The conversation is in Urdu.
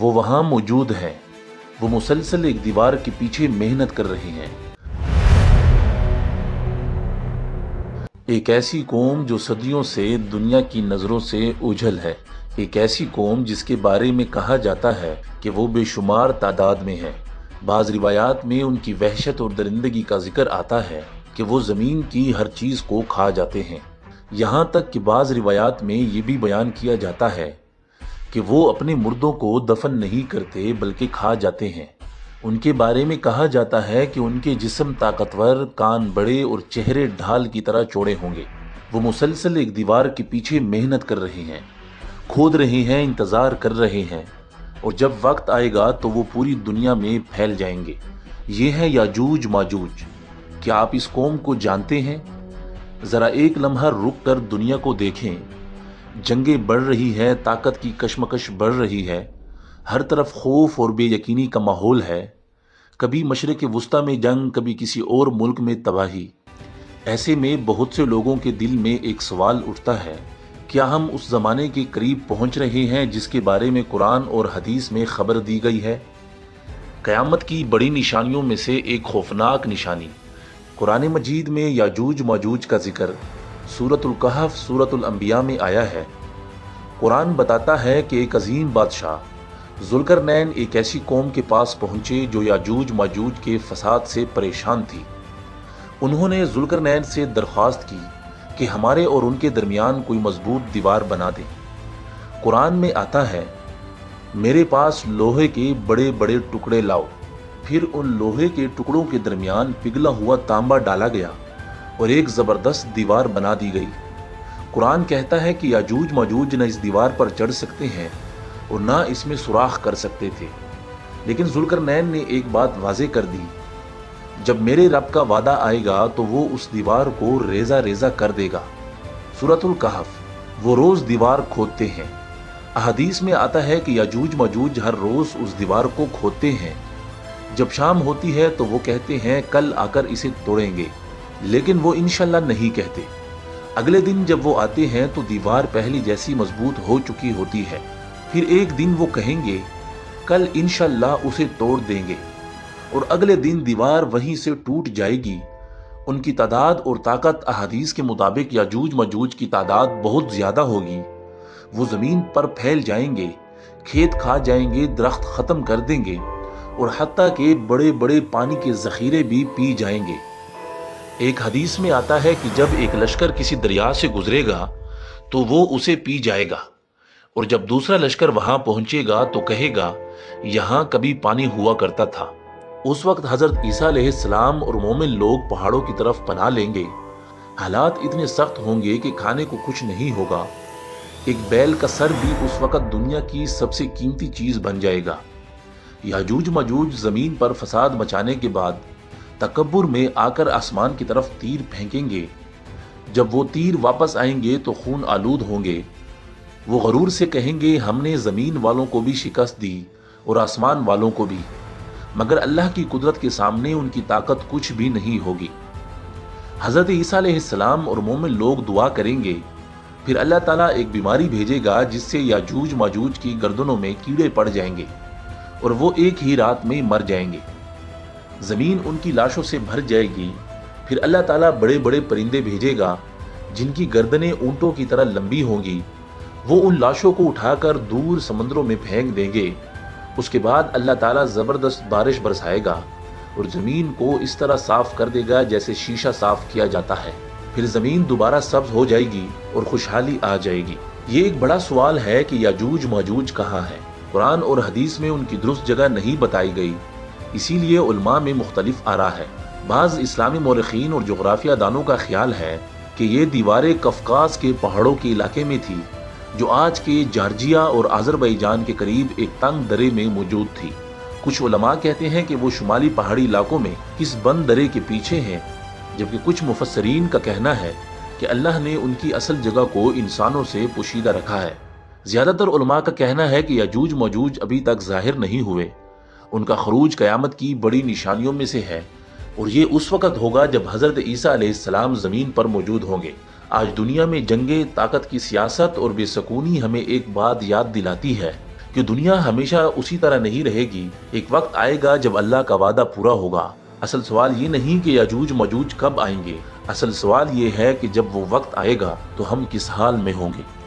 وہ وہاں موجود ہیں، وہ مسلسل ایک دیوار کے پیچھے محنت کر رہے ہیں۔ ایک ایسی قوم جو صدیوں سے دنیا کی نظروں سے اوجھل ہے، ایک ایسی قوم جس کے بارے میں کہا جاتا ہے کہ وہ بے شمار تعداد میں ہے۔ بعض روایات میں ان کی وحشت اور درندگی کا ذکر آتا ہے کہ وہ زمین کی ہر چیز کو کھا جاتے ہیں، یہاں تک کہ بعض روایات میں یہ بھی بیان کیا جاتا ہے کہ وہ اپنے مردوں کو دفن نہیں کرتے بلکہ کھا جاتے ہیں۔ ان کے بارے میں کہا جاتا ہے کہ ان کے جسم طاقتور، کان بڑے اور چہرے ڈھال کی طرح چوڑے ہوں گے۔ وہ مسلسل ایک دیوار کے پیچھے محنت کر رہے ہیں، کھود رہے ہیں، انتظار کر رہے ہیں، اور جب وقت آئے گا تو وہ پوری دنیا میں پھیل جائیں گے۔ یہ ہے یاجوج ماجوج۔ کیا آپ اس قوم کو جانتے ہیں؟ ذرا ایک لمحہ رک کر دنیا کو دیکھیں۔ جنگیں بڑھ رہی ہیں، طاقت کی کشمکش بڑھ رہی ہے، ہر طرف خوف اور بے یقینی کا ماحول ہے۔ کبھی مشرق وسطیٰ میں جنگ، کبھی کسی اور ملک میں تباہی۔ ایسے میں بہت سے لوگوں کے دل میں ایک سوال اٹھتا ہے، کیا ہم اس زمانے کے قریب پہنچ رہے ہیں جس کے بارے میں قرآن اور حدیث میں خبر دی گئی ہے؟ قیامت کی بڑی نشانیوں میں سے ایک خوفناک نشانی قرآن مجید میں یاجوج ماجوج کا ذکر سورۃ الکہف، سورۃ الانبیاء میں آیا ہے۔ قرآن بتاتا ہے کہ ایک عظیم بادشاہ ذوالقرنین ایک ایسی قوم کے پاس پہنچے جو یاجوج ماجوج کے فساد سے پریشان تھی۔ انہوں نے ذوالقرنین سے درخواست کی کہ ہمارے اور ان کے درمیان کوئی مضبوط دیوار بنا دے۔ قرآن میں آتا ہے، میرے پاس لوہے کے بڑے بڑے ٹکڑے لاؤ۔ پھر ان لوہے کے ٹکڑوں کے درمیان پگھلا ہوا تانبا ڈالا گیا اور ایک زبردست دیوار بنا دی گئی۔ قرآن کہتا ہے کہ یاجوج ماجوج نہ اس دیوار پر چڑھ سکتے ہیں اور نہ اس میں سوراخ کر سکتے تھے، لیکن ذوالقرنین نے ایک بات واضح کر دی، جب میرے رب کا وعدہ آئے گا تو وہ اس دیوار کو ریزہ ریزہ کر دے گا۔ سورۃ الکہف۔ وہ روز دیوار کھودتے ہیں۔ احادیث میں آتا ہے کہ یاجوج ماجوج ہر روز اس دیوار کو کھودتے ہیں۔ جب شام ہوتی ہے تو وہ کہتے ہیں کل آ کر اسے توڑیں گے، لیکن وہ انشاءاللہ نہیں کہتے۔ اگلے دن جب وہ آتے ہیں تو دیوار پہلی جیسی مضبوط ہو چکی ہوتی ہے۔ پھر ایک دن وہ کہیں گے کل انشاءاللہ اسے توڑ دیں گے، اور اگلے دن دیوار وہیں سے ٹوٹ جائے گی۔ ان کی تعداد اور طاقت احادیث کے مطابق یاجوج ماجوج کی تعداد بہت زیادہ ہوگی۔ وہ زمین پر پھیل جائیں گے، کھیت کھا جائیں گے، درخت ختم کر دیں گے، اور حتیٰ کہ بڑے بڑے پانی کے ذخیرے بھی پی جائیں گے۔ ایک حدیث میں آتا ہے کہ جب ایک لشکر کسی دریا سے گزرے گا تو وہ اسے پی جائے گا، اور جب دوسرا لشکر وہاں پہنچے گا تو کہے گا یہاں کبھی پانی ہوا کرتا تھا۔ اس وقت حضرت عیسیٰ علیہ السلام اور مومن لوگ پہاڑوں کی طرف پناہ لیں گے۔ حالات اتنے سخت ہوں گے کہ کھانے کو کچھ نہیں ہوگا۔ ایک بیل کا سر بھی اس وقت دنیا کی سب سے قیمتی چیز بن جائے گا۔ یاجوج ماجوج زمین پر فساد مچانے کے بعد تکبر میں آ کر آسمان کی طرف تیر پھینکیں گے۔ جب وہ تیر واپس آئیں گے تو خون آلود ہوں گے۔ وہ غرور سے کہیں گے ہم نے زمین والوں کو بھی شکست دی اور آسمان والوں کو بھی، مگر اللہ کی قدرت کے سامنے ان کی طاقت کچھ بھی نہیں ہوگی۔ حضرت عیسیٰ علیہ السلام اور مومن لوگ دعا کریں گے، پھر اللہ تعالیٰ ایک بیماری بھیجے گا جس سے یاجوج ماجوج کی گردنوں میں کیڑے پڑ جائیں گے اور وہ ایک ہی رات میں مر جائیں گے۔ زمین ان کی لاشوں سے بھر جائے گی۔ پھر اللہ تعالیٰ بڑے بڑے پرندے بھیجے گا جن کی گردنیں اونٹوں کی طرح لمبی ہوں گی۔ وہ ان لاشوں کو اٹھا کر دور سمندروں میں پھینک دیں گے۔ اس کے بعد اللہ تعالیٰ زبردست بارش برسائے گا اور زمین کو اس طرح صاف کر دے گا جیسے شیشہ صاف کیا جاتا ہے۔ پھر زمین دوبارہ سبز ہو جائے گی اور خوشحالی آ جائے گی۔ یہ ایک بڑا سوال ہے کہ یاجوج ماجوج کہاں ہے؟ قرآن اور حدیث میں ان کی درست جگہ نہیں بتائی گئی، اسی لیے علماء میں مختلف آراء ہے۔ بعض اسلامی مورخین اور جغرافیہ دانوں کا خیال ہے کہ یہ دیواریں کفقاز کے پہاڑوں کے علاقے میں تھی، جو آج کے جارجیا اور آذربائیجان کے قریب ایک تنگ درے میں موجود تھی۔ کچھ علماء کہتے ہیں کہ وہ شمالی پہاڑی علاقوں میں اس بند درے کے پیچھے ہیں، جبکہ کچھ مفسرین کا کہنا ہے کہ اللہ نے ان کی اصل جگہ کو انسانوں سے پوشیدہ رکھا ہے۔ زیادہ تر علماء کا کہنا ہے کہ یاجوج ماجوج ابھی تک ظاہر نہیں ہوئے۔ ان کا خروج قیامت کی بڑی نشانیوں میں سے ہے، اور یہ اس وقت ہوگا جب حضرت عیسیٰ علیہ السلام زمین پر موجود ہوں گے۔ آج دنیا میں جنگیں، طاقت کی سیاست اور بے سکونی ہمیں ایک بات یاد دلاتی ہے کہ دنیا ہمیشہ اسی طرح نہیں رہے گی، ایک وقت آئے گا جب اللہ کا وعدہ پورا ہوگا۔ اصل سوال یہ نہیں کہ یاجوج ماجوج کب آئیں گے، اصل سوال یہ ہے کہ جب وہ وقت آئے گا تو ہم کس حال میں ہوں گے۔